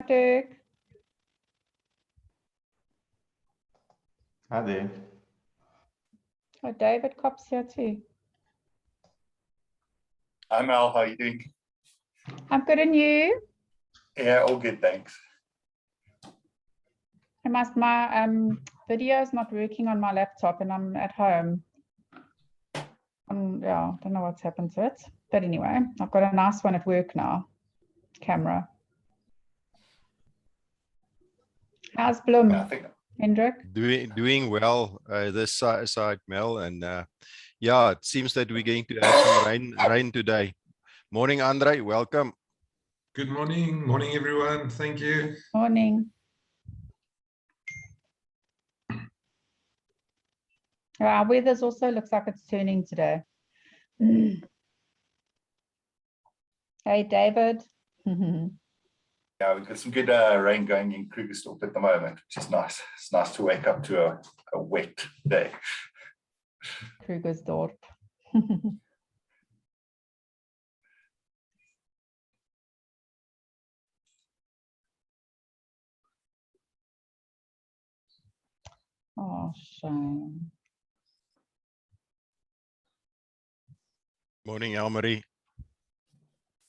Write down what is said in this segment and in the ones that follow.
Dirk. Hi there. Oh, David Kopp's here too. Hi Mel, how are you doing? I'm good, and you? Yeah, all good, thanks. My video is not working on my laptop, and I'm at home. Yeah, I don't know what's happened to it, but anyway, I've got a nice one at work now. Camera. How's Bloom? Yeah, I think Hendrik? Doing well this side, Mel, and yeah, it seems that we're going to have some rain today. Morning, Andre, welcome. Good morning, everyone. Thank you. Morning. Our weather also looks like it's turning today. Hey, David. yeah, we've got some good rain going in Krugersdorp at the moment, which is nice. It's nice to wake up to a wet day. Krugersdorp. Oh, shame. Morning, Elmarie.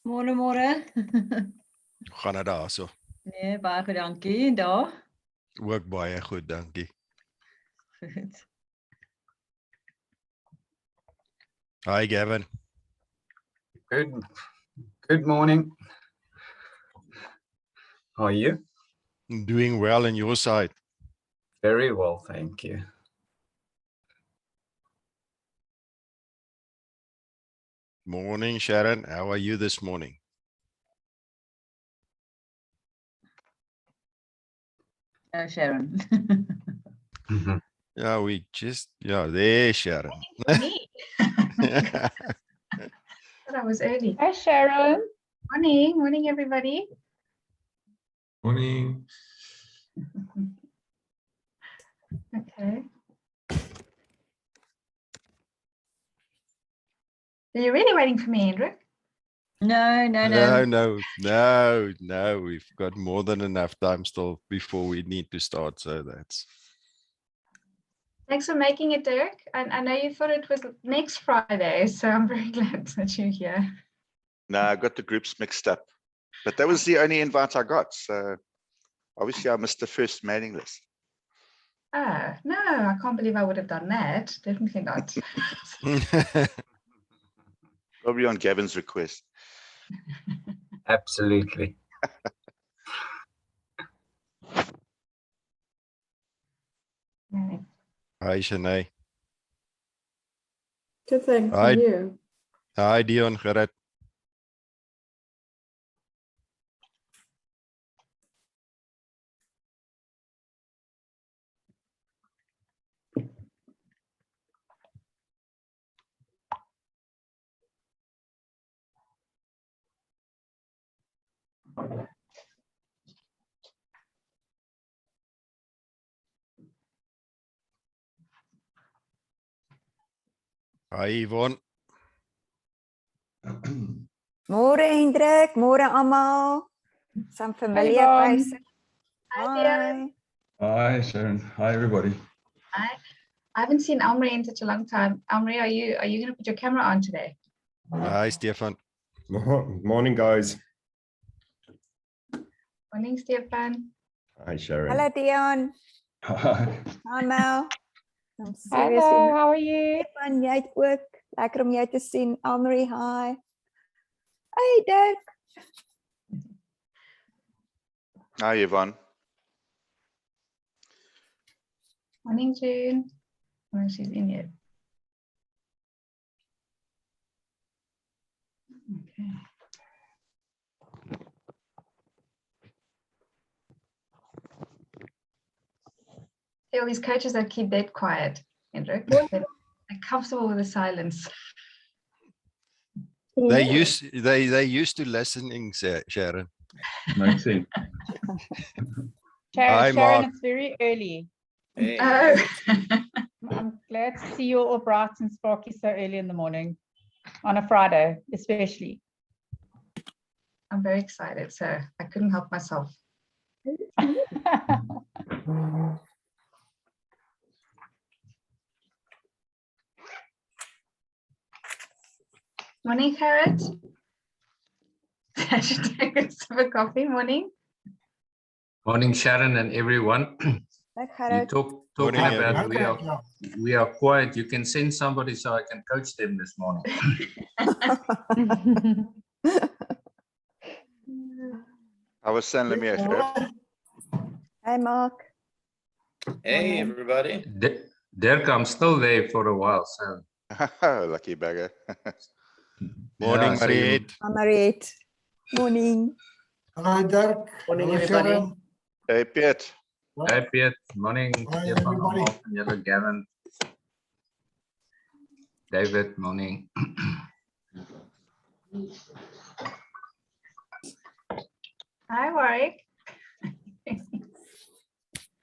Môre. Hoe gaan dit daar so? Nee, baie goed, dankie. Daar. Ook baie goed, dankie. Goed. Hi, Gavin. Good morning. How are you? Doing well on your side. Very well, thank you. Morning, Sharon. How are you this morning? Sharon. Yeah, there, Sharon. Me. Thought I was early. Hi, Sharon. Morning, everybody. Morning. Okay. Are you really waiting for me, Hendrik? No. No. We've got more than enough time still before we need to start. So that's. Thanks for making it, Dirk. I know you thought it was next Friday, so I'm very glad that you're here. No, I got the groups mixed up, but that was the only invite I got. So obviously I missed the first mailing list. Ah, no, I can't believe I would have done that. Definitely not. Probably on Gavin's request. Absolutely. Okay. Hi, Shanae. Good, thanks. Hi. And you? Hi, Dion. Gerrit. Hi, Yvonne. Môre Hendrik, môre almal. Some familiar Yvonne. faces. Hi, Dion. Hi, Sharon. Hi, everybody. Hi. I haven't seen Elmarie in such a long time. Elmarie, are you going to put your camera on today? Hi, Stefan. Morning, guys. Morning, Stefan. Hi, Sharon. Hallo Dion. Hi. Hi Mel. I'm Hello, seriously how are you? Stefan, jy het ook lekker om jou te sien. Elmarie, hi. Hey Dirk. Hi, Yvonne. Morning, June. Oh, she's in here. Okay. See all these coaches that keep dead quiet, Hendrik. They're comfortable with the silence. They used to listening, Sharon. Makes sense. Hi, Sharon, Mark. it's very early. Oh. I'm glad to see you all bright and sparky so early in the morning on a Friday, especially. I'm very excited, so I couldn't help myself. Morning, Gerrit. I should take a sip of coffee. Morning. Morning, Sharon and everyone. Dag You Gerrit. talking Morning, about everyone. we are quiet. You can send somebody so I can coach them this morning. I was San Lemire, Sheriff. Hi Mark. Hey, everybody. Dirk, I'm still there for a while. So Lucky bagger. Morning, yeah, so you- Mariette. Hi Mariette. Morning. Hi, Dirk. Morning, Hello, everybody. Sharon. Hey, Piet. Hi, Piet. Morning, Hi, Stefan, everybody. Martin, Jelle, Gavin. David, morning. Hi, Warwick.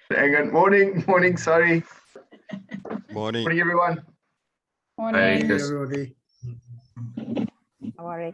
Good morning. Morning. Sorry. Morning. Morning, everyone. Morning. Hi, Hey, Chris. everybody. How are you?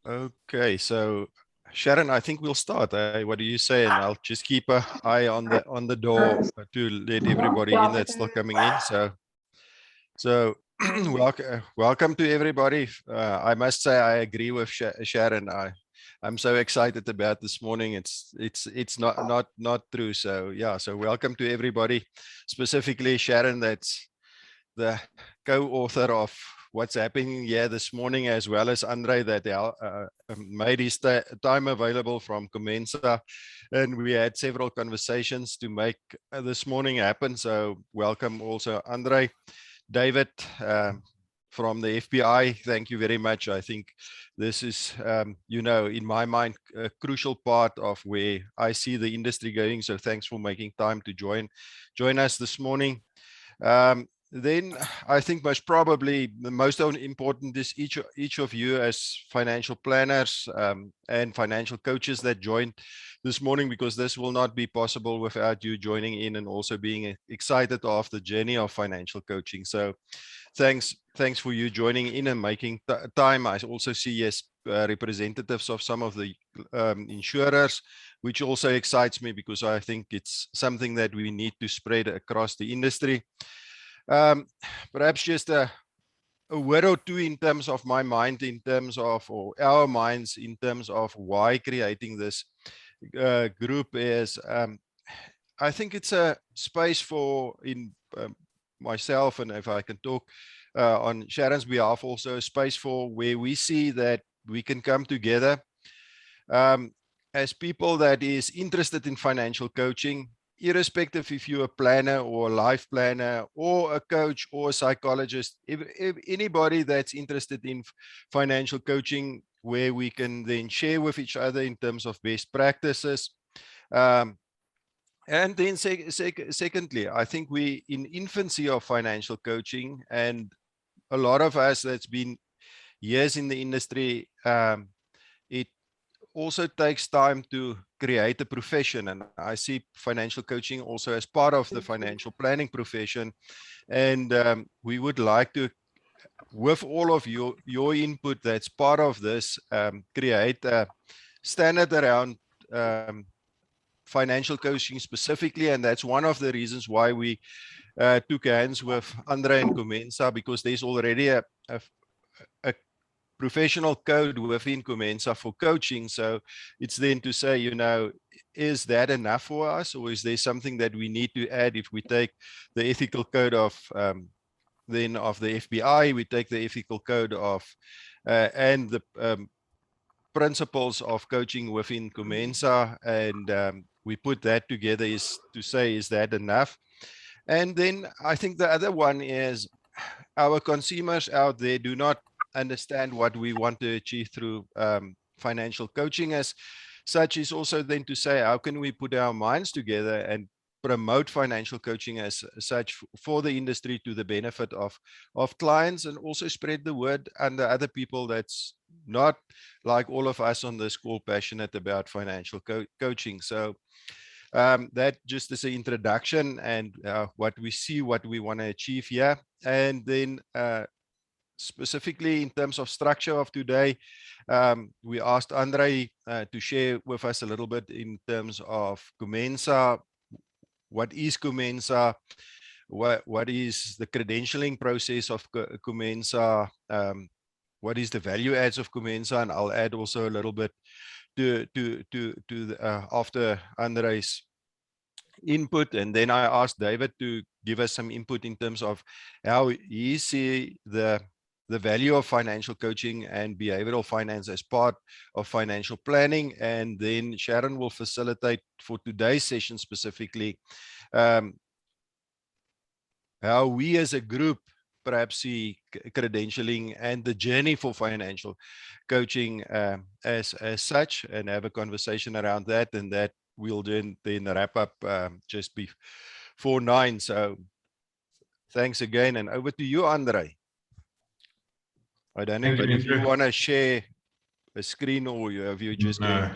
Okay, so Sharon, I think we'll start. What do you say? And I'll just keep an eye on the door to let everybody in that's still coming in. So welcome to everybody. I must say I agree with Sharon. I'm so excited about this morning. It's not true. So yeah, so welcome to everybody, specifically Sharon, that's the co-author of what's happening here this morning, as well as Andre that made his time available from Comensa. And we had several conversations to make this morning happen. So welcome also Andre. David from the FBI, thank you very much. I think this is, in my mind, a crucial part of where I see the industry going. So thanks for making time to join us this morning. Then I think most probably the most important is each of you as financial planners and financial coaches that joined this morning, because this will not be possible without you joining in and also being excited of the journey of financial coaching. So thanks for you joining in and making time. I also see yes representatives of some of the insurers, which also excites me because I think it's something that we need to spread across the industry. Perhaps just a word or two in terms of my mind, in terms of, or our minds, in terms of why creating this group is, I think it's a space for myself, and if I can talk on Sharon's behalf, also a space for where we see that we can come together as people that is interested in financial coaching, irrespective if you're a planner or a life planner or a coach or a psychologist, if anybody that's interested in financial coaching, where we can then share with each other in terms of best practices. And then secondly, I think we in infancy of financial coaching, and a lot of us that's been years in the industry, it also takes time to create a profession, and I see financial coaching also as part of the financial planning profession. And we would like to, with all of your input that's part of this, create a standard around financial coaching specifically. And that's one of the reasons why we took hands with Andre and Comensa, because there's already a professional code within Comensa for coaching. So it's then to say, is that enough for us, or is there something that we need to add? If we take the ethical code of then of the FBI, we take the ethical code of and the principles of coaching within Comensa, and we put that together, is to say, is that enough? And then I think the other one is our consumers out there do not understand what we want to achieve through financial coaching as such, is also then to say, how can we put our minds together and promote financial coaching as such for the industry to the benefit of clients, and also spread the word and the other people that's not like all of us on this call passionate about financial coaching. So that just is an introduction and what we see, what we want to achieve here. And then specifically in terms of structure of today, we asked Andre to share with us a little bit in terms of Comensa. What is Comensa? What is the credentialing process of Comensa? What is the value adds of Comensa? And I'll add also a little bit after Andre's input. And then I asked David to give us some input in terms of how he sees the value of financial coaching and behavioral finance as part of financial planning. And then Sharon will facilitate for today's session specifically how we as a group perhaps see credentialing and the journey for financial coaching as such, and have a conversation around that. And that we'll then wrap up just before 9. So thanks again, and over to you, Andre. I don't know, but if you want to share a screen, or have you just No,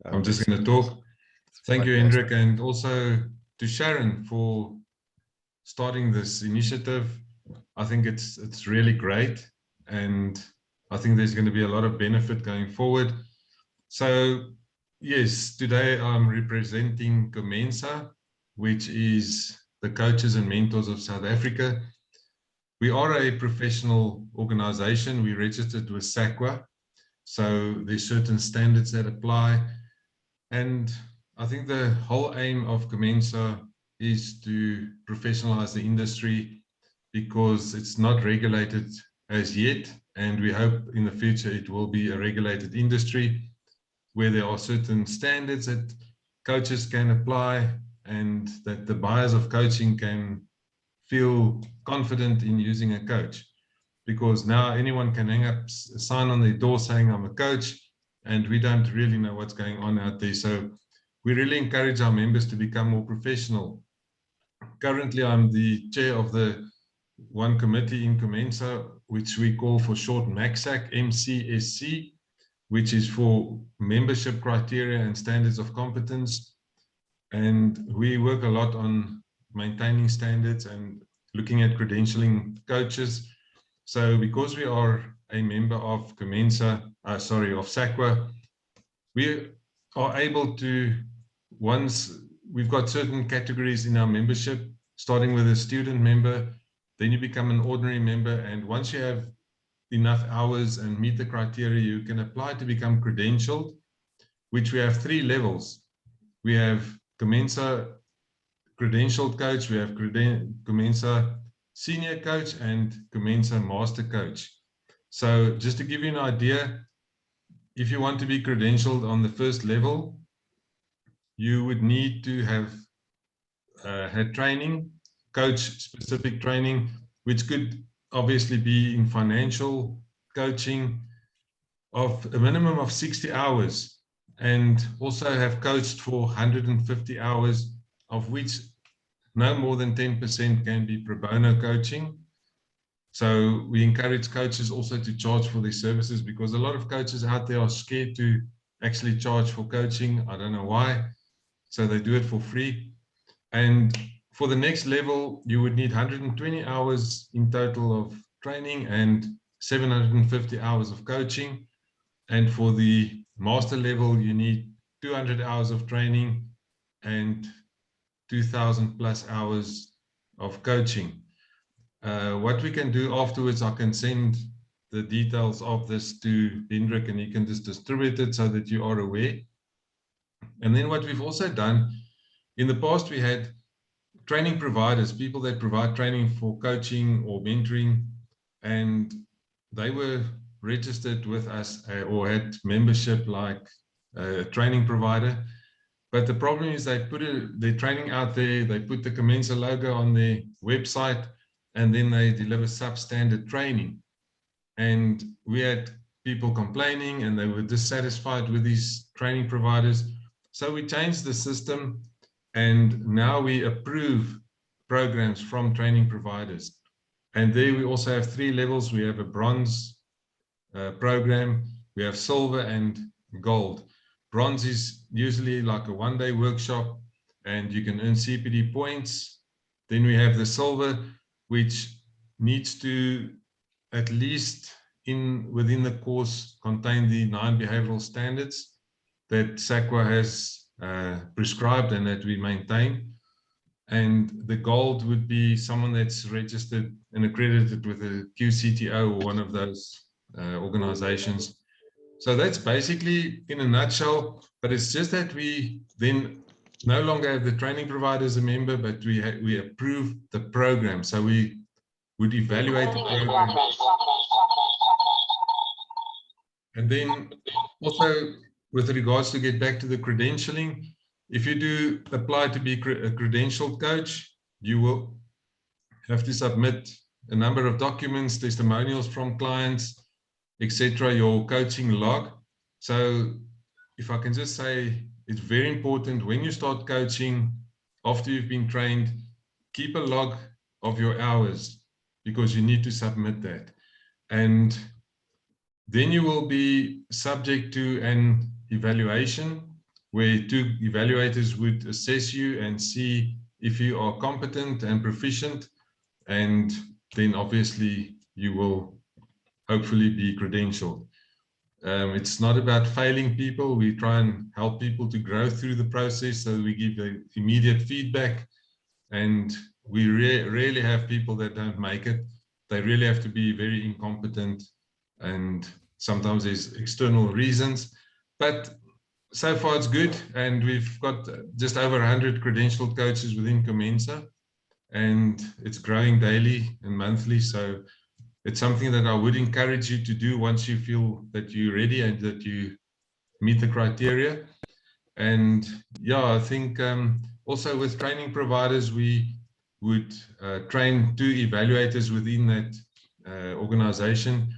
I'm just going to talk. Thank you, Hendrik, and also to Sharon for starting this initiative. I think it's really great, and I think there's going to be a lot of benefit going forward. So yes, today I'm representing Comensa, which is the coaches and mentors of South Africa. We are a professional organization. We registered with SAQA, so there's certain standards that apply. And I think the whole aim of Comensa is to professionalize the industry, because it's not regulated as yet, and we hope in the future it will be a regulated industry where there are certain standards that coaches can apply, and that the buyers of coaching can feel confident in using a coach. Because now anyone can hang up a sign on their door saying I'm a coach, and we don't really know what's going on out there. So we really encourage our members to become more professional. Currently, I'm the chair of the one committee in Comensa, which we call for short MACSAC, MCSC, which is for membership criteria and standards of competence. And we work a lot on maintaining standards and looking at credentialing coaches. So because we are a member of Comensa, of SAQA, we are able to, once we've got certain categories in our membership, starting with a student member, then you become an ordinary member. And once you have enough hours and meet the criteria, you can apply to become credentialed, which we have 3 levels. We have Comensa credentialed coach, we have Comensa senior coach, and Comensa master coach. So just to give you an idea, if you want to be credentialed on the first level, you would need to have had training, coach specific training, which could obviously be in financial coaching of a minimum of 60 hours, and also have coached for 150 hours, of which no more than 10% can be pro bono coaching. So we encourage coaches also to charge for their services, because a lot of coaches out there are scared to actually charge for coaching. I don't know why. So they do it for free. And for the next level, you would need 120 hours in total of training and 750 hours of coaching. And for the master level, you need 200 hours of training and 2,000 plus hours of coaching. What we can do afterwards, I can send the details of this to Hendrik, and he can just distribute it so that you are aware. And then what we've also done, in the past we had training providers, people that provide training for coaching or mentoring, and they were registered with us or had membership like a training provider. But the problem is they put their training out there, they put the Comensa logo on their website, and then they deliver substandard training. And we had people complaining, and they were dissatisfied with these training providers. So we changed the system, And now we approve programs from training providers. And there we also have 3 levels. We have a bronze program, we have silver and gold. Bronze is usually like a 1-day workshop and you can earn CPD points. Then we have the silver, which needs to at least within the course contain the 9 behavioral standards that SAQA has prescribed and that we maintain. And the gold would be someone that's registered and accredited with a QCTO or one of those organizations. So that's basically in a nutshell, but it's just that we then no longer have the training provider as a member, but we approve the program. So we would evaluate the program. And then also with regards to get back to the credentialing, if you do apply to be a credentialed coach, you will have to submit a number of documents, testimonials from clients, etc., your coaching log. So if I can just say, it's very important when you start coaching, after you've been trained, keep a log of your hours because you need to submit that. And then you will be subject to an evaluation where 2 evaluators would assess you and see if you are competent and proficient. And then obviously you will hopefully be credentialed. It's not about failing people. We try and help people to grow through the process. So we give the immediate feedback, and we rarely have people that don't make it. They really have to be very incompetent, and sometimes there's external reasons. But so far it's good, and we've got just over 100 credentialed coaches within Comensa, and it's growing daily and monthly. So it's something that I would encourage you to do once you feel that you're ready and that you meet the criteria. And yeah, I think also with training providers, we would train 2 evaluators within that organization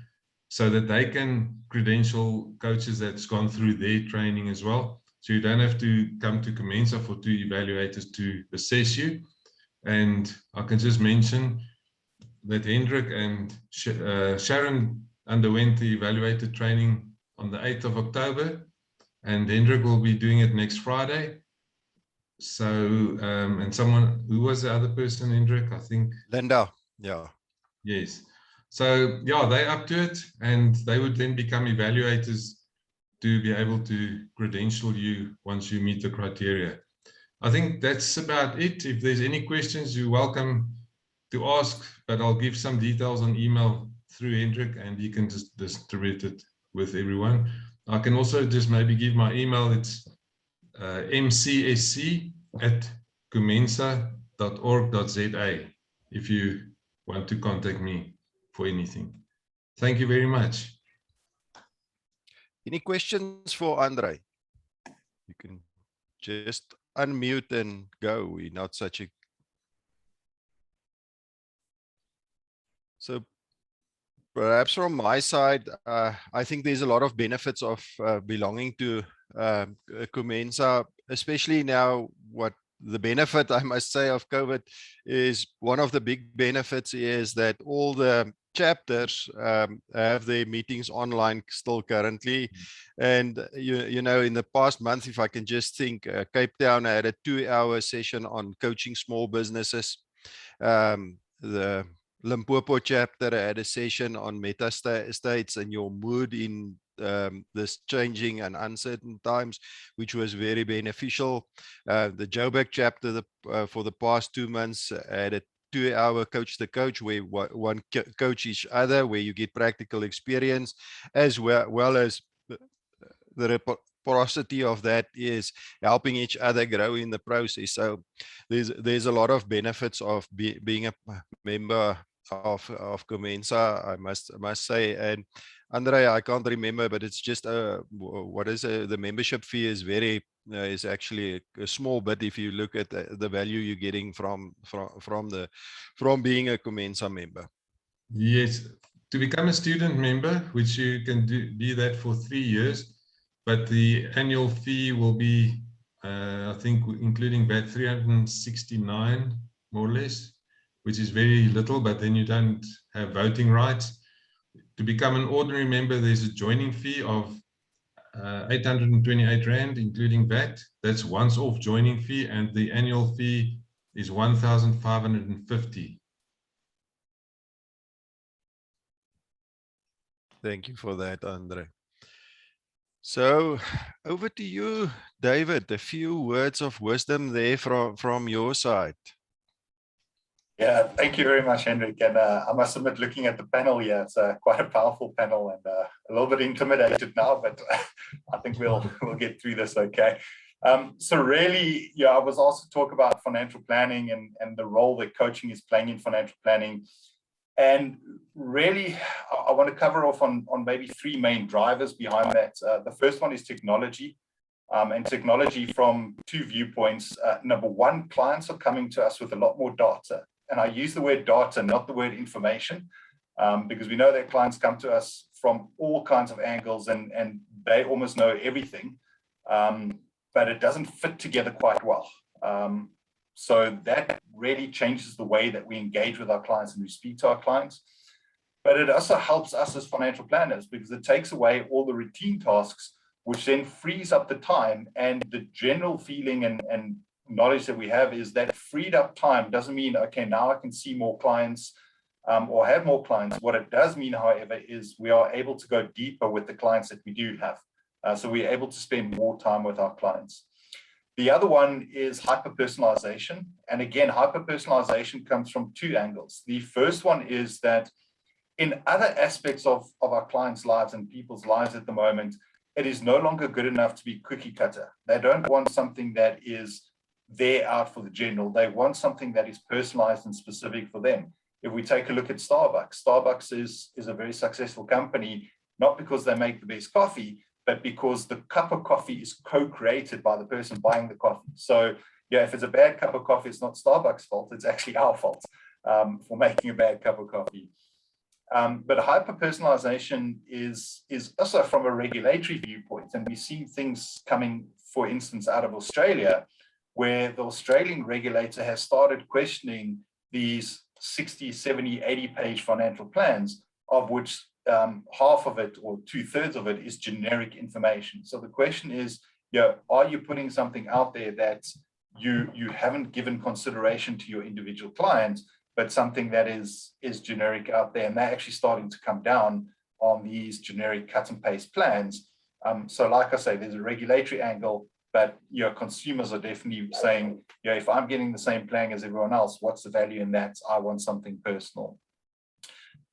so that they can credential coaches that's gone through their training as well. So you don't have to come to Comensa for 2 evaluators to assess you. And I can just mention that Hendrik and Sharon underwent the evaluator training on the 8th of October, and Hendrik will be doing it next Friday. So, and someone, who was the other person, Hendrik? I think Linda, yeah. Yes. So, yeah, they're up to it, and they would then become evaluators to be able to credential you once you meet the criteria. I think that's about it. If there's any questions, you're welcome to ask, but I'll give some details on email through Hendrik, and he can just distribute it with everyone. I can also just maybe give my email. It's mcsc@comensa.org.za if you want to contact me for anything. Thank you very much. Any questions for Andre? You can just unmute and go. We're not such a... So perhaps from my side, I think there's a lot of benefits of belonging to Comensa, especially now. What the benefit, I must say, of COVID is, one of the big benefits is that all the chapters have their meetings online still currently. And you know, in the past month, if I can just think, Cape Town had a 2-hour session on coaching small businesses. The Limpopo chapter had a session on meta states and your mood in this changing and uncertain times, which was very beneficial. The Joburg chapter for the past 2 months had a 2-hour coach the coach, where one coach each other, where you get practical experience, as well as the reciprocity of that is helping each other grow in the process. So there's a lot of benefits of being a member of Comensa, I must say. And Andre, I can't remember, but it's just what is the membership fee is very is actually a small bit if you look at the value you're getting from being a Comensa member. Yes, to become a student member, which you can be that for 3 years, but the annual fee will be I think including VAT 369 more or less, which is very little, but then you don't have voting rights. To become an ordinary member, there's a joining fee of 828 Rand, including VAT. That's once off joining fee, and the annual fee is 1,550. Thank you for that, Andre. So over to you, David. A few words of wisdom there from your side. Yeah, thank you very much, Hendrik. And I must admit, looking at the panel here, it's quite a powerful panel, and a little bit intimidated now, but I think we'll get through this okay. So really, yeah, I was also talk about financial planning and the role that coaching is playing in financial planning. And really, I want to cover off on maybe three main drivers behind that. The first one is technology. And technology from two viewpoints. Number one, clients are coming to us with a lot more data. And I use the word data, not the word information, because we know that clients come to us from all kinds of angles and they almost know everything, but it doesn't fit together quite well. So that really changes the way that we engage with our clients and we speak to our clients. But it also helps us as financial planners because it takes away all the routine tasks, which then frees up the time. And the general feeling and knowledge that we have is that freed up time doesn't mean, okay, now I can see more clients or have more clients. What it does mean, however, is we are able to go deeper with the clients that we do have. So we're able to spend more time with our clients. The other one is hyper-personalization. And again, hyper-personalization comes from two angles. The first one is that in other aspects of our clients' lives and people's lives at the moment, it is no longer good enough to be cookie cutter. They don't want something that is there out for the general. They want something that is personalized and specific for them. If we take a look at Starbucks, Starbucks is a very successful company, not because they make the best coffee, but because the cup of coffee is co-created by the person buying the coffee. So yeah, if it's a bad cup of coffee, it's not Starbucks' fault, it's actually our fault for making a bad cup of coffee. But hyper-personalization is also from a regulatory viewpoint. And we've seen things coming, for instance, out of Australia, where the Australian regulator has started questioning these 60, 70, 80-page financial plans, of which half of it or 2/3 of it is generic information. So the question is, are you putting something out there that you haven't given consideration to your individual clients, but something that is generic out there, and they're actually starting to come down on these generic cut and paste plans. So like I say, there's a regulatory angle, but consumers are definitely saying, if I'm getting the same plan as everyone else, what's the value in that? I want something personal.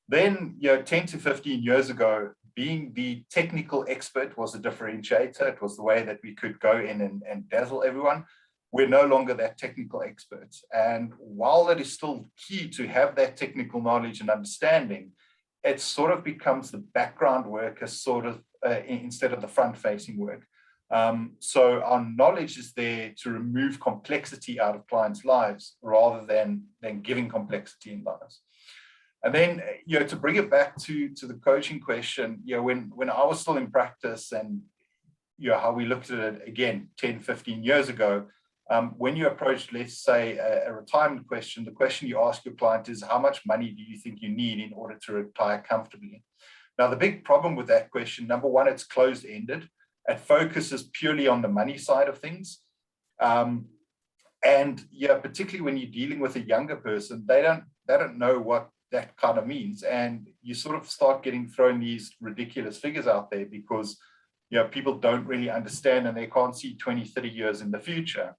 Then 10 to 15 years ago, being the technical expert was a differentiator. It was the way that we could go in and dazzle everyone. We're no longer that technical expert. And while it is still key to have that technical knowledge and understanding, it sort of becomes the background work as sort of instead of the front-facing work. So our knowledge is there to remove complexity out of clients' lives rather than giving complexity in lives. And then, to bring it back to the coaching question, when I was still in practice and how we looked at it again 10, 15 years ago, when you approach, let's say, a retirement question, the question you ask your client is, how much money do you think you need in order to retire comfortably? Now, the big problem with that question, number one, it's closed-ended. It focuses purely on the money side of things. And particularly when you're dealing with a younger person, they don't know what that kind of means. And you sort of start getting thrown these ridiculous figures out there because people don't really understand and they can't see 20, 30 years in the future.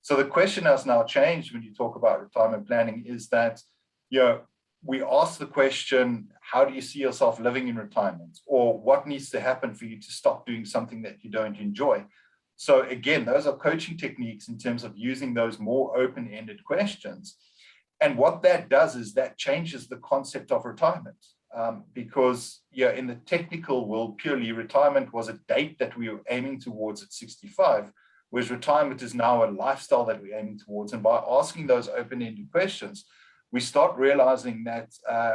So the question has now changed when you talk about retirement planning is that, we ask the question, how do you see yourself living in retirement? Or what needs to happen for you to stop doing something that you don't enjoy? So again, those are coaching techniques in terms of using those more open-ended questions. And what that does is that changes the concept of retirement. Because in the technical world, purely retirement was a date that we were aiming towards at 65, whereas retirement is now a lifestyle that we're aiming towards. And by asking those open-ended questions, we start realizing that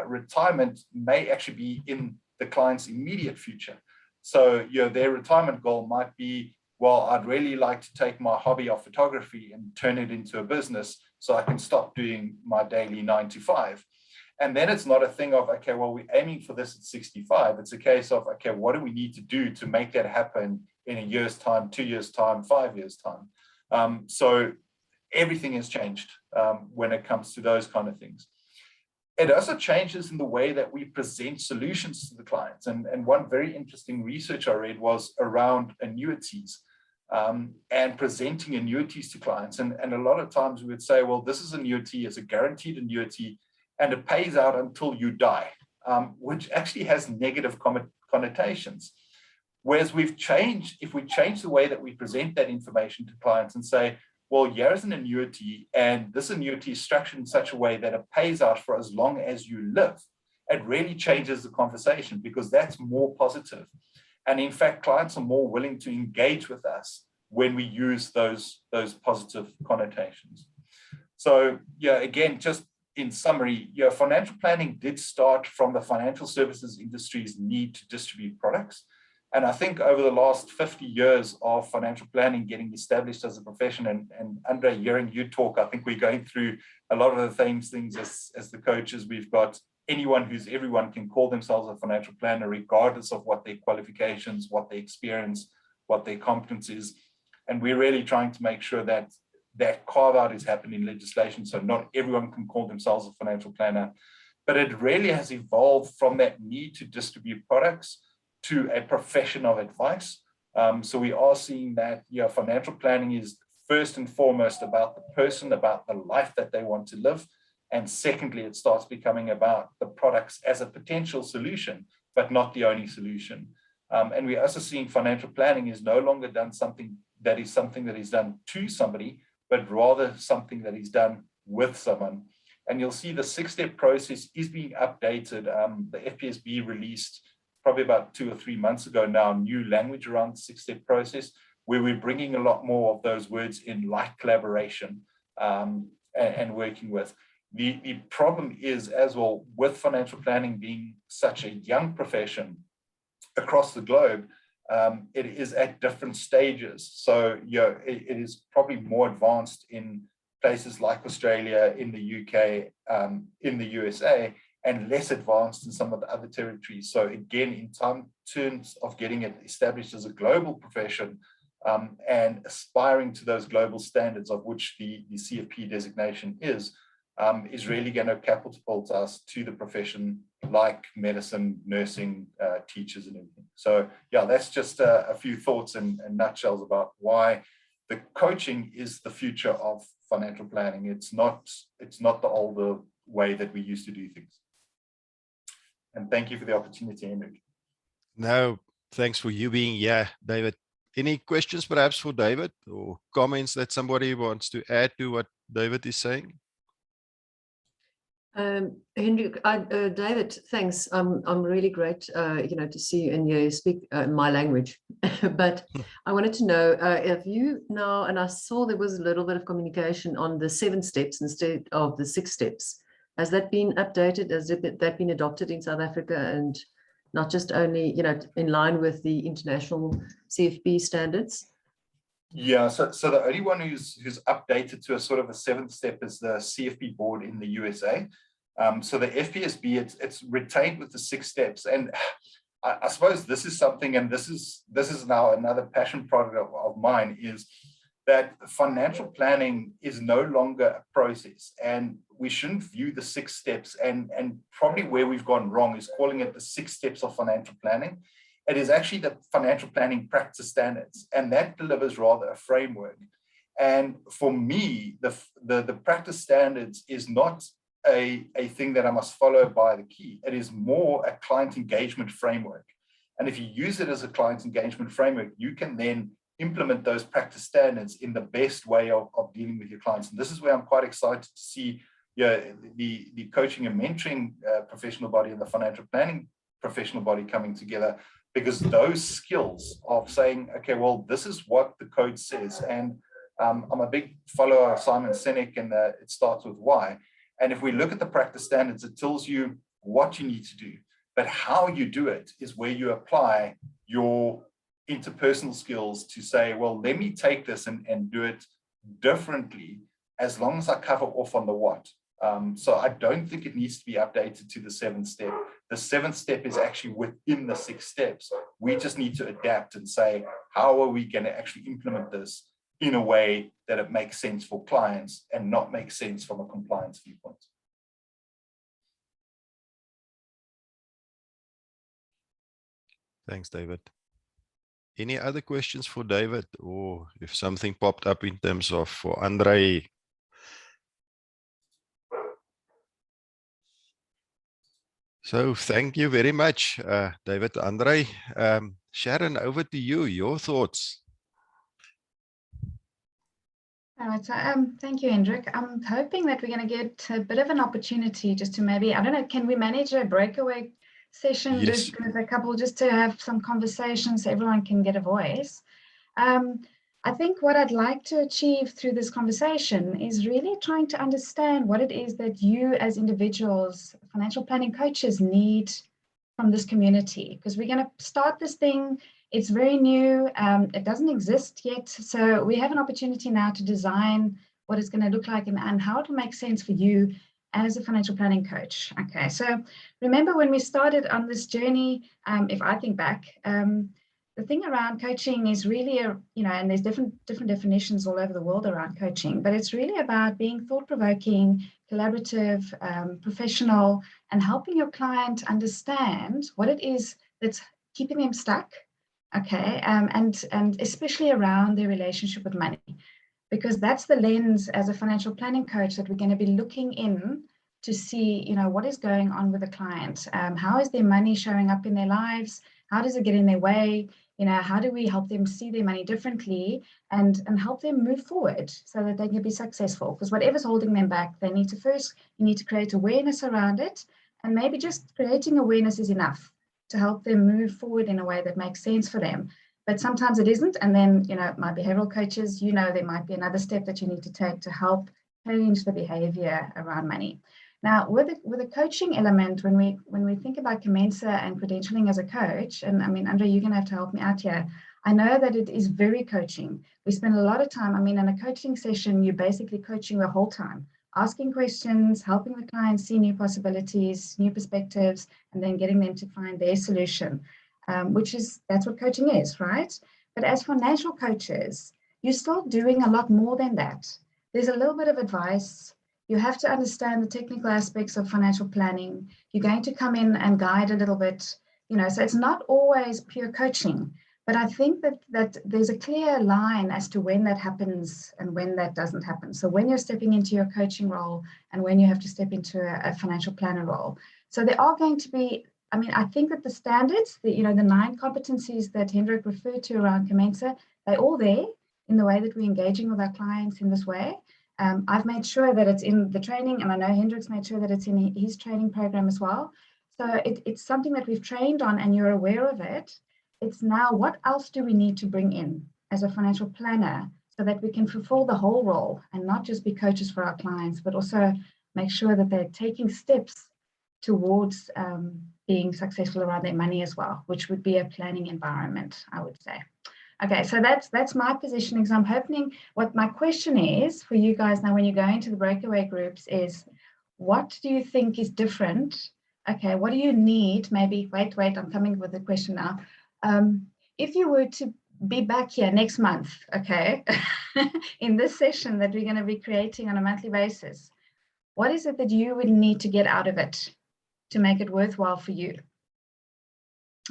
retirement may actually be in the client's immediate future. So their retirement goal might be, well, I'd really like to take my hobby of photography and turn it into a business so I can stop doing my daily 9 to 5. And then it's not a thing of, okay, well, we're aiming for this at 65. It's a case of, okay, what do we need to do to make that happen in a year's time, 2 years' time, 5 years' time? So everything has changed when it comes to those kind of things. It also changes in the way that we present solutions to the clients. And one very interesting research I read was around annuities and presenting annuities to clients. And a lot of times we would say, well, this is annuity, it's a guaranteed annuity, and it pays out until you die, which actually has negative connotations. Whereas if we change the way that we present that information to clients and say, well, here's an annuity, and this annuity is structured in such a way that it pays out for as long as you live, it really changes the conversation, because that's more positive. And in fact, clients are more willing to engage with us when we use those positive connotations. So yeah, again, just in summary, yeah, financial planning did start from the financial services industry's need to distribute products. And I think over the last 50 years of financial planning getting established as a profession, and Andre, hearing you talk, I think we're going through a lot of the same things as the coaches. We've got everyone can call themselves a financial planner, regardless of what their qualifications, what their experience, what their competence is. And we're really trying to make sure that that carve out is happening in legislation. So not everyone can call themselves a financial planner, but it really has evolved from that need to distribute products to a profession of advice. So we are seeing that, yeah, financial planning is first and foremost about the person, about the life that they want to live. And secondly, it starts becoming about the products as a potential solution, but not the only solution. And we're also seeing financial planning is no longer something that is done to somebody, but rather something that is done with someone. And you'll see the 6-step process is being updated. The FPSB released probably about 2 or 3 months ago now, new language around the 6-step process, where we're bringing a lot more of those words in, like collaboration and working with. The problem is, as well, with financial planning being such a young profession across the globe, it is at different stages. So, you know, it is probably more advanced in places like Australia, in the UK, in the USA, and less advanced in some of the other territories. So again, in terms of getting it established as a global profession and aspiring to those global standards, of which the CFP designation is really going to catapult us to the profession like medicine, nursing, teachers, and everything. So yeah, that's just a few thoughts and nutshells about why the coaching is the future of financial planning. It's not the older way that we used to do things. And thank you for the opportunity, Hendrik. No, thanks for you being here, David. Any questions perhaps for David, or comments that somebody wants to add to what David is saying? Hendrik, David, thanks. I'm really great, to see you and you speak my language. But I wanted to know if you now, and I saw there was a little bit of communication on the 7 steps instead of the 6 steps. Has that been updated? Has that been adopted in South Africa, and not just only, in line with the international CFP standards? Yeah, so the only one who's updated to a sort of a 7th step is the CFP board in the USA. So the FPSB, it's retained with the 6 steps. And I suppose this is something, and this is now another passion project of mine, is that financial planning is no longer a process, and we shouldn't view the 6 steps, and probably where we've gone wrong is calling it the 6 steps of financial planning. It is actually the financial planning practice standards, and that delivers rather a framework. And for me, the practice standards is not a thing that I must follow by the key. It is more a client engagement framework. And if you use it as a client engagement framework, you can then implement those practice standards in the best way of dealing with your clients. And this is where I'm quite excited to see the coaching and mentoring professional body and the financial planning professional body coming together, because those skills of saying, okay, well, this is what the code says. And I'm a big follower of Simon Sinek, and it starts with why. And if we look at the practice standards, it tells you what you need to do, but how you do it is where you apply your interpersonal skills to say, well, let me take this and do it differently as long as I cover off on the what. So I don't think it needs to be updated to the 7th step. The 7th step is actually within the 6 steps. We just need to adapt and say, how are we going to actually implement this in a way that it makes sense for clients and not make sense from a compliance viewpoint. Thanks, David. Any other questions for David, or if something popped up in terms of for Andre? So thank you very much, David, Andre. Sharon, over to you, your thoughts. All right, so thank you, Hendrik. I'm hoping that we're going to get a bit of an opportunity just to maybe, I don't know, can we manage a breakaway session just with a couple, just to have some conversations so everyone can get a voice? I think what I'd like to achieve through this conversation is really trying to understand what it is that you as individuals, financial planning coaches, need from this community, because we're going to start this thing. It's very new. It doesn't exist yet. So we have an opportunity now to design what it's going to look like and how it will make sense for you as a financial planning coach. Okay, so remember when we started on this journey, if I think back, the thing around coaching is really, and there's different definitions all over the world around coaching, but it's really about being thought-provoking, collaborative, professional, and helping your client understand what it is that's keeping them stuck, okay, and especially around their relationship with money, because that's the lens as a financial planning coach that we're going to be looking in to see, what is going on with the client. How is their money showing up in their lives? How does it get in their way? How do we help them see their money differently and help them move forward so that they can be successful? Because whatever's holding them back, you need to create awareness around it, and maybe just creating awareness is enough to help them move forward in a way that makes sense for them. But sometimes it isn't, and then, my behavioral coaches, there might be another step that you need to take to help change the behavior around money. Now, with a coaching element, when we think about Comensa and credentialing as a coach, and I mean, Andre, you're going to have to help me out here. I know that it is very coaching. We spend a lot of time, in a coaching session, you're basically coaching the whole time, asking questions, helping the client see new possibilities, new perspectives, and then getting them to find their solution, that's what coaching is, right? But as financial coaches, you're still doing a lot more than that. There's a little bit of advice. You have to understand the technical aspects of financial planning. You're going to come in and guide a little bit, so it's not always pure coaching. But I think that there's a clear line as to when that happens and when that doesn't happen. So when you're stepping into your coaching role and when you have to step into a financial planner role. So there are going to be, I think that the standards, the 9 competencies that Hendrik referred to around Comensa, they're all there in the way that we're engaging with our clients in this way. I've made sure that it's in the training, and I know Hendrik's made sure that it's in his training program as well. So it's something that we've trained on and you're aware of it. It's now, what else do we need to bring in as a financial planner so that we can fulfill the whole role and not just be coaches for our clients, but also make sure that they're taking steps towards being successful around their money as well, which would be a planning environment, I would say. Okay, so that's my position, because I'm hoping what my question is for you guys now when you go into the breakaway groups is, what do you think is different? Okay, what do you need? Maybe, wait, I'm coming with the question now. If you were to be back here next month, okay, in this session that we're going to be creating on a monthly basis, what is it that you would need to get out of it to make it worthwhile for you?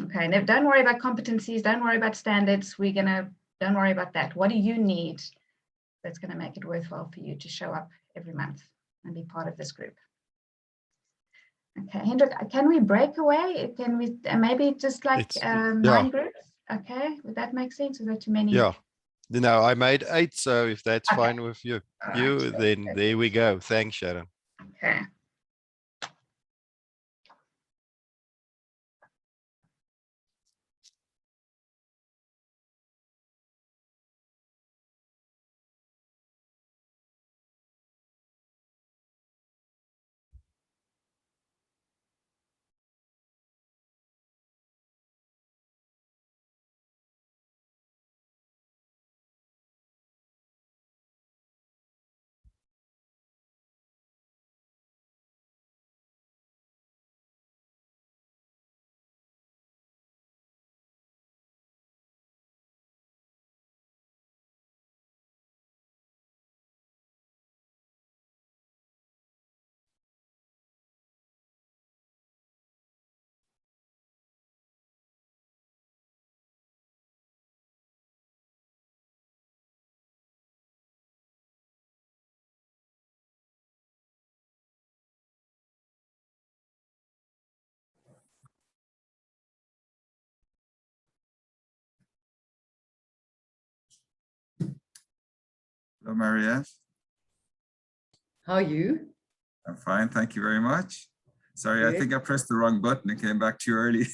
Okay, now don't worry about competencies, don't worry about standards, don't worry about that. What do you need that's going to make it worthwhile for you to show up every month and be part of this group? Okay, Hendrik, can we break away? Can we maybe just like 9 groups? Okay, would that make sense? Is that too many? Yeah, I made 8, so if that's fine with you, then there we go. Thanks, Sharon. Okay. Hello, Mariette. How are you? I'm fine, thank you very much. Sorry, I Good. think I pressed the wrong button and came back too early.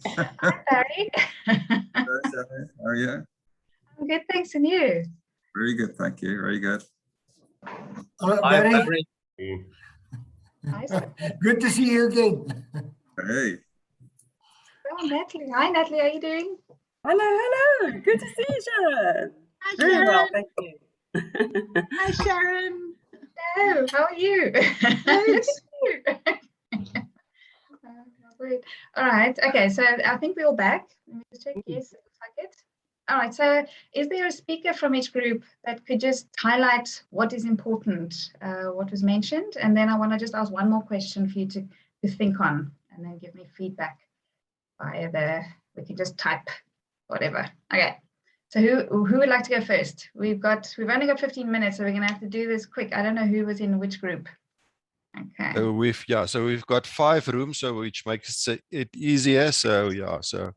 Hi, Barry. Hello, Sharon. How are you? I'm good, thanks, and you? Very good, thank you. Very good. Barry, Hi, sir. good to see you again. Hey. Oh, Natalie. Hi, Natalie. How are you doing? Hello, hello. Good to see you, Sharon. Hi, Very well, Sharon. thank you. Hi, Sharon. Hello. How are you? Look at you. Great. All right. Okay. So I think we're all back. Let me just check. Yes, it looks like it. All right. So is there a speaker from each group that could just highlight what is important, what was mentioned? And then I want to just ask one more question for you to think on and then give me feedback via we can just type whatever. Okay. So who would like to go first? We've only got 15 minutes, so we're gonna have to do this quick. I don't know who was in which group. Okay. So we've got 5 rooms, so which makes it easier. So yeah, so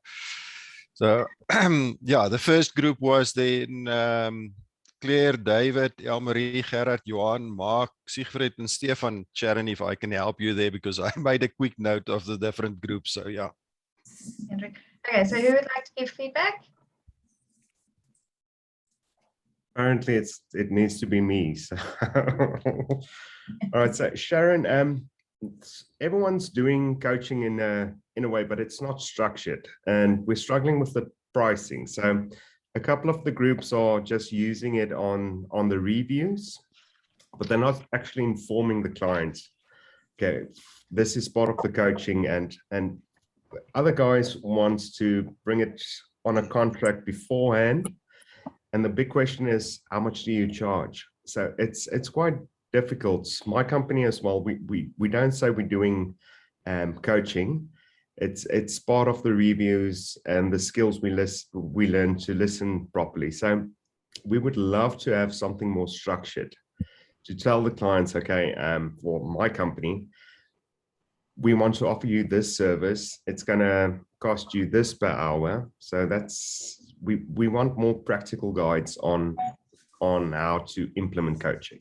yeah, the first group was then Claire, David, Elmarie, Gerard, Johan, Mark, Siegfried, and Stefan. Sharon, if I can help you there, because I made a quick note of the different groups. So yeah. Hendrik. Okay, so who would like to give feedback? Apparently it needs to be me. So. All right, so Sharon, everyone's doing coaching in a way, but it's not structured, and we're struggling with the pricing. So a couple of the groups are just using it on the reviews, but they're not actually informing the clients. Okay, this is part of the coaching, and other guys wants to bring it on a contract beforehand. And the big question is, how much do you charge? So it's quite difficult. My company as well, we don't say we're doing coaching. It's part of the reviews and the skills we learn to listen properly. So we would love to have something more structured to tell the clients, okay, for my company, we want to offer you this service. It's going to cost you this per hour. So we want more practical guides on how to implement coaching.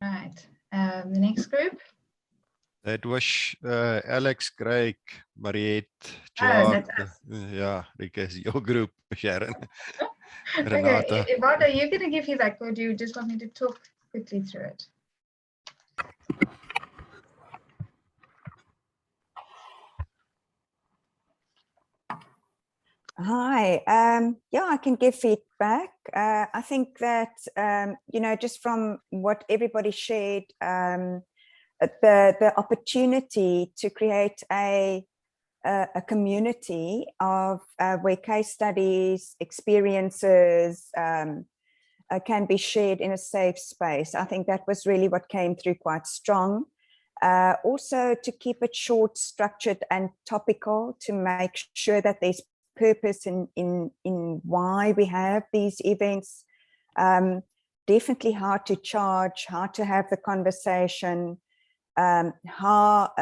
Right. The next group. That was Alex, Craig, Mariette, That's Jack. us. Yeah, because your group, Sharon. Okay, Renata. Yvonne, are you going to give feedback, or do you just want me to talk quickly through it? Hi, yeah, I can give feedback. I think that, just from what everybody shared, the opportunity to create a community of where case studies, experiences can be shared in a safe space. I think that was really what came through quite strong. Also to keep it short, structured and topical, to make sure that there's purpose in why we have these events. Definitely how to charge, how to have the conversation, how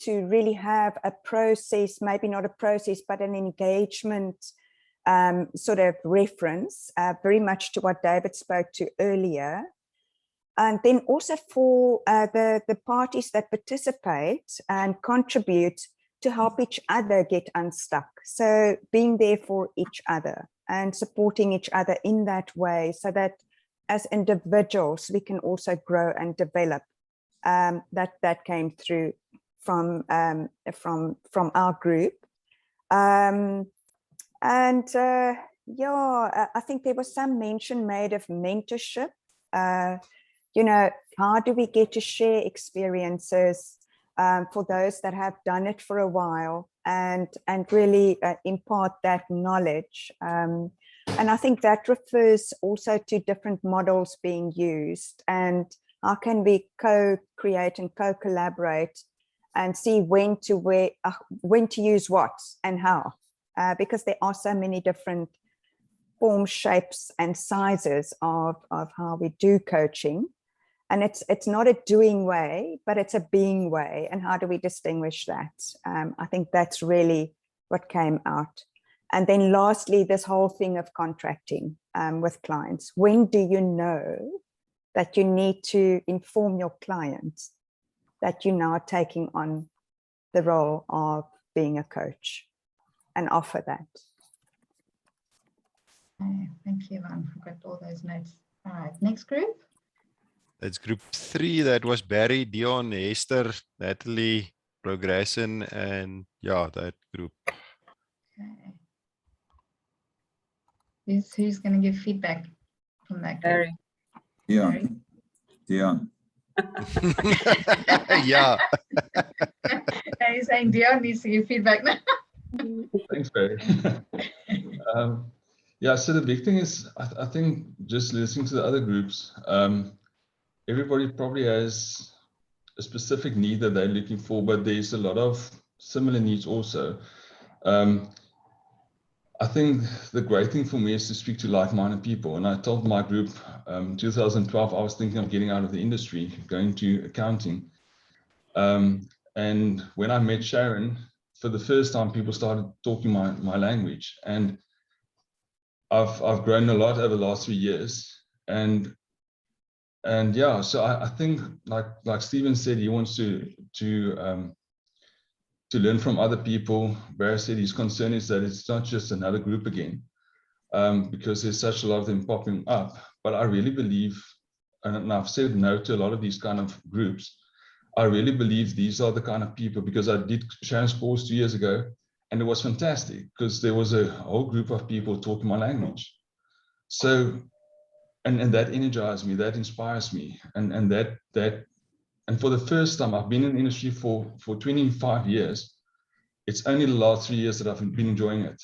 to really have a process, maybe not a process, but an engagement sort of reference, very much to what David spoke to earlier. And then also for the parties that participate and contribute to help each other get unstuck. So being there for each other and supporting each other in that way, so that as individuals, we can also grow and develop. That came through from our group. Yeah, I think there was some mention made of mentorship. How do we get to share experiences for those that have done it for a while and really impart that knowledge. And I think that refers also to different models being used, and how can we co-create and co-collaborate and see when to use what and how, because there are so many different forms, shapes and sizes of how we do coaching. And it's not a doing way, but it's a being way. And how do we distinguish that? I think that's really what came out. And then lastly, this whole thing of contracting with clients. When do you know that you need to inform your clients that you're now taking on the role of being a coach and offer that? Okay, thank you, Yvonne. I've got all those notes. All right, next group. That's group 3. That was Barry, Dion, Esther, Natalie, Progression, and yeah, that group. Okay. Who's going to give feedback from that group? Barry. Yeah. Barry? Dion. Yeah. Now you're saying Dion needs to give feedback now. Thanks, Barry. Yeah, so the big thing is, I think just listening to the other groups, everybody probably has a specific need that they're looking for, but there's a lot of similar needs also. I think the great thing for me is to speak to like-minded people. And I told my group, 2012, I was thinking of getting out of the industry, going to accounting. And when I met Sharon, for the first time, people started talking my language. And I've grown a lot over the last 3 years. And yeah, so I think like Stephen said, he wants to learn from other people. Barry said his concern is that it's not just another group again, because there's such a lot of them popping up. But I really believe, and I've said no to a lot of these kind of groups, I really believe these are the kind of people, because I did Sharon's course 2 years ago, and it was fantastic because there was a whole group of people talking my language. So, and that energized me, that inspires me, and for the first time, I've been in the industry for 25 years. It's only the last 3 years that I've been enjoying it.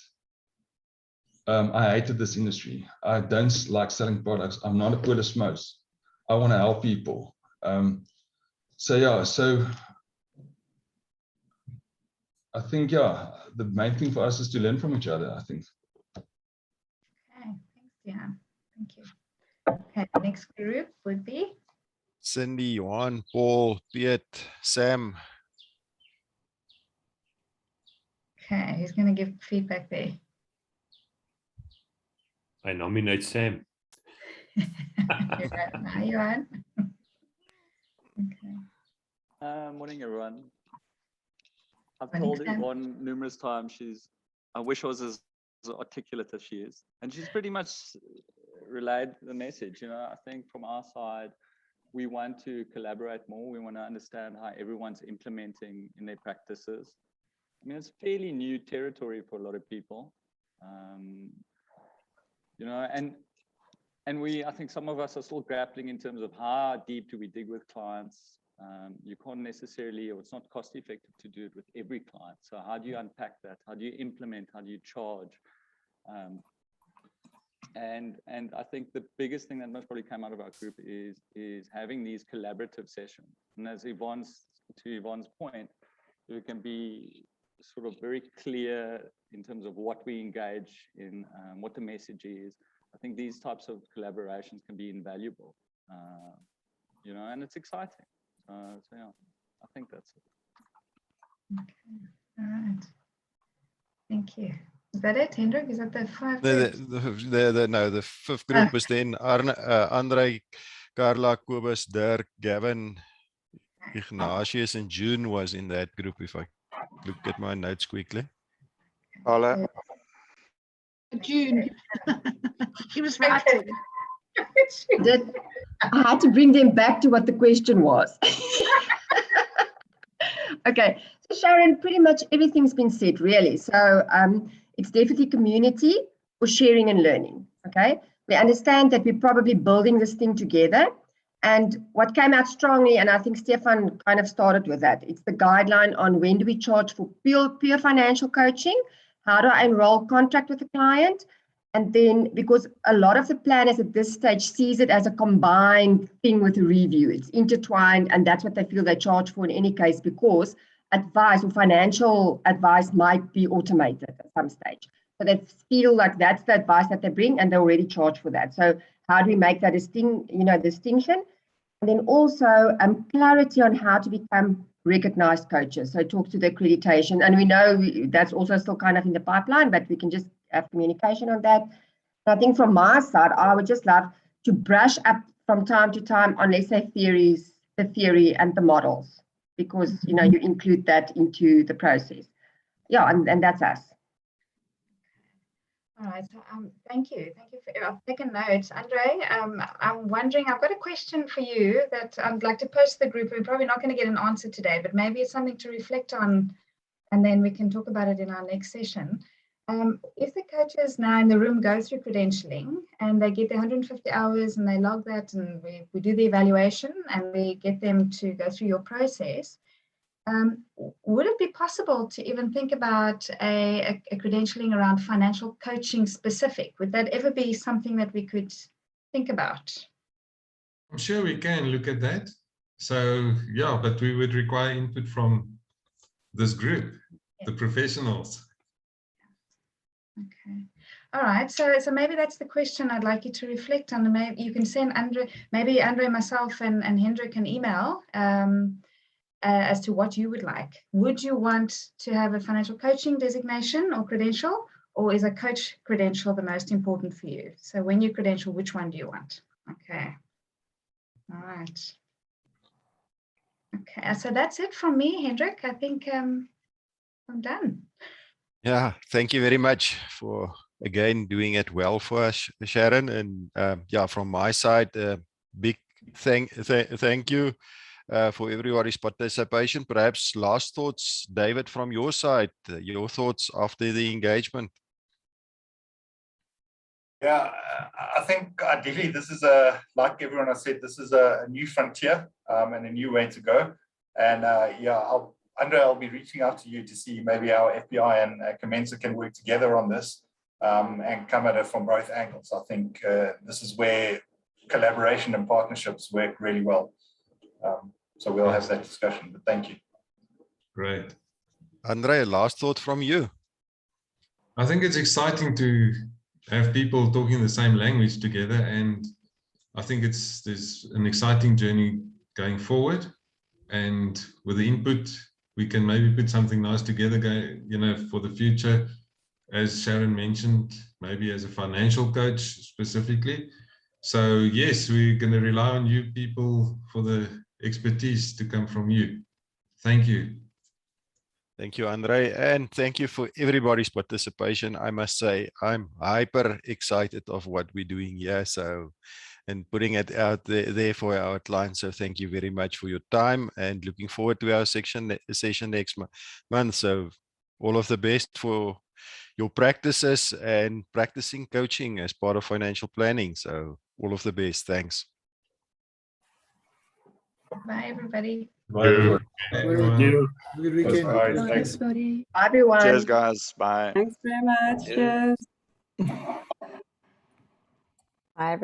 I hated this industry. I don't like selling products. I'm not a Polish most. I want to help people. So yeah, so I think, yeah, the main thing for us is to learn from each other, I think. Okay, thanks, Dion. Thank you. Okay, next group would be Cindy, Juan, Paul, Piet, Sam. okay. Who's going to give feedback there? I nominate Sam. Now you're on. Okay. Morning, everyone. I've told Yvonne numerous times I wish I was as articulate as she is. And she's pretty much relayed the message. You know, I think from our side, we want to collaborate more. We want to understand how everyone's implementing in their practices. I mean, it's fairly new territory for a lot of people. You know, and I think some of us are still grappling in terms of how deep do we dig with clients. You can't necessarily, or it's not cost effective to do it with every client. So how do you unpack that? How do you implement? How do you charge? And I think the biggest thing that most probably came out of our group is having these collaborative sessions. And as to Yvonne's point, we can be sort of very clear in terms of what we engage in, what the message is. I think these types of collaborations can be invaluable, you know, and it's exciting. So yeah, I think that's it. Okay, all right. Thank you. Is that it, Hendrik? Is that the 5 No, the 5th group was then Andre, Carla, Kobus, Dirk, Gavin, Ignatius, and June was in that group, if I look at my notes quickly. Hola. June. She was writing. I had to bring them back to what the question was. Okay, so Sharon, pretty much everything's been said, really. So it's definitely community for sharing and learning. Okay, we understand that we're probably building this thing together. And what came out strongly, and I think Stefan kind of started with that, it's the guideline on when do we charge for pure financial coaching, how do I enroll contract with a client, and then because a lot of the planners at this stage sees it as a combined thing with a review, it's intertwined, and that's what they feel they charge for in any case, because advice or financial advice might be automated at some stage. So they feel like that's the advice that they bring, and they already charge for that. So how do we make that distinction? And then also clarity on how to become recognized coaches. So talk to the accreditation. And we know that's also still kind of in the pipeline, but we can just have communication on that. And I think from my side, I would just love to brush up from time to time on, let's say, the theory and the models, because, you know, you include that into the process. Yeah, and that's us. All right, so thank you for, I've taken notes. Andre, I'm wondering, I've got a question for you that I'd like to post to the group. We're probably not going to get an answer today, but maybe it's something to reflect on, and then we can talk about it in our next session. If the coaches now in the room go through credentialing and they get their 150 hours and they log that, and we do the evaluation and we get them to go through your process, would it be possible to even think about a credentialing around financial coaching specific? Would that ever be something that we could think about? I'm sure we can look at that. So yeah, but we would require input from this group, the professionals. Okay. All right. So maybe that's the question I'd like you to reflect on. Maybe you can send maybe Andre, myself, and Hendrik an email as to what you would like. Would you want to have a financial coaching designation or credential, or is a coach credential the most important for you? So when you credential, which one do you want? Okay. All right. Okay. So that's it from me, Hendrik. I think I'm done. Yeah, thank you very much for again doing it well for us, Sharon. And yeah, from my side, big thank you for everybody's participation. Perhaps last thoughts, David, from your side, your thoughts after the engagement. Yeah, I think ideally this is like everyone has said, this is a new frontier and a new way to go. And yeah, I'll be reaching out to you to see maybe how FBI and Comensa can work together on this and come at it from both angles. I think this is where collaboration and partnerships work really well. So we'll have that discussion, but thank you. Great. Andre, last thought from you. I think it's exciting to have people talking the same language together, and I think there's an exciting journey going forward. And with the input, we can maybe put something nice together, you know, for the future. As Sharon mentioned, maybe as a financial coach specifically. So yes, we're going to rely on you people for the expertise to come from you. Thank you. Thank you, Andre, and thank you for everybody's participation. I must say, I'm hyper excited of what we're doing here. So, and putting it out there for our clients. So thank you very much for your time, and looking forward to our session next month. So all of the best for your practices and practicing coaching as part of financial planning. So all of the best. Thanks. Bye, everybody. Bye, everyone. Thank you. Good weekend. Bye. Bye, Thanks. everybody. Everyone. Cheers, guys. Bye. Thanks very much. Cheers.